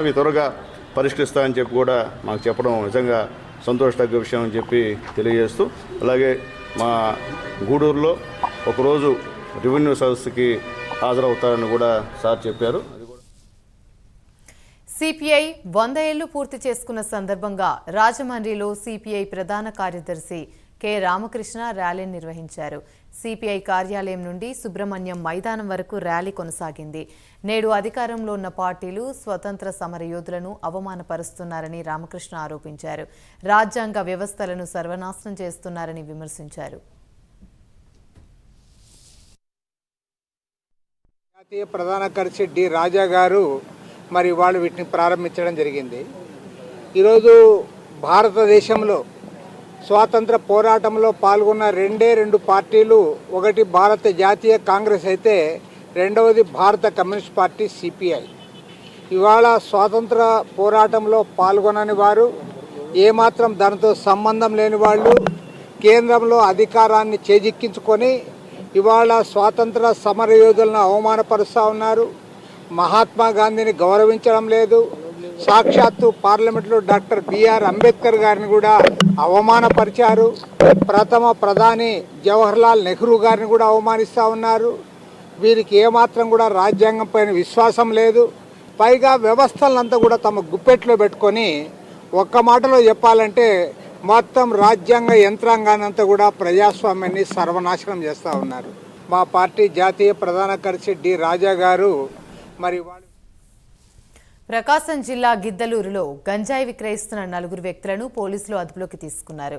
అవి త్వరగా పరిష్కరిస్తామని చెప్పి కూడా మాకు చెప్పడం నిజంగా సంతోషదగ్గ విషయం అని చెప్పి తెలియజేస్తూ, అలాగే మా గూడూరులో ఒకరోజు రెవెన్యూ సదస్సుకి హాజరవుతారని కూడా సార్ చెప్పారు. సిపిఐ 100 ఏళ్లు పూర్తి చేసుకున్న సందర్భంగా రాజమండ్రిలో సిపిఐ ప్రధాన కార్యదర్శి కె రామకృష్ణ ర్యాలీని నిర్వహించారు. సిపిఐ కార్యాలయం నుండి సుబ్రహ్మణ్యం మైదానం వరకు ర్యాలీ కొనసాగింది. నేడు అధికారంలో ఉన్న పార్టీలు స్వతంత్ర సమరయోధులను అవమానపరుస్తున్నారని రామకృష్ణ ఆరోపించారు. రాజ్యాంగ వ్యవస్థలను సర్వనాశనం చేస్తున్నారని విమర్శించారు. జాతీయ ప్రధాన కార్యదర్శి డి రాజా గారు మరి వాళ్ళు వీటిని ప్రారంభించడం జరిగింది. ఈరోజు భారతదేశంలో స్వాతంత్ర పోరాటంలో పాల్గొన్న రెండు పార్టీలు, ఒకటి భారత జాతీయ కాంగ్రెస్ అయితే రెండవది భారత కమ్యూనిస్ట్ పార్టీ సిపిఐ. ఇవాళ స్వాతంత్ర పోరాటంలో పాల్గొనని వారు, ఏమాత్రం దానితో సంబంధం లేని వాళ్ళు కేంద్రంలో అధికారాన్ని చేజిక్కించుకొని ఇవాళ స్వాతంత్ర సమరయోధులను అవమానపరుస్తూ ఉన్నారు. మహాత్మా గాంధీని గౌరవించడం లేదు. సాక్షాత్తు పార్లమెంట్లో డాక్టర్ బిఆర్ అంబేద్కర్ గారిని కూడా అవమానపరిచారు. ప్రథమ ప్రధాని జవహర్లాల్ నెహ్రూ గారిని కూడా అవమానిస్తూ ఉన్నారు. వీరికి ఏమాత్రం కూడా రాజ్యాంగం పైన విశ్వాసం లేదు. పైగా వ్యవస్థలంతా కూడా తమ గుప్పెట్లో పెట్టుకొని, ఒక్క మాటలో చెప్పాలంటే మొత్తం రాజ్యాంగ యంత్రాంగానంతా కూడా ప్రజాస్వామ్యాన్ని సర్వనాశనం చేస్తూ ఉన్నారు. మా పార్టీ జాతీయ ప్రధాన కార్యదర్శి డి రాజా గారు మరి ప్రకాశం జిల్లా గిద్దలూరులో గంజాయి విక్రయిస్తున్న 4 వ్యక్తులను పోలీసులు అదుపులోకి తీసుకున్నారు.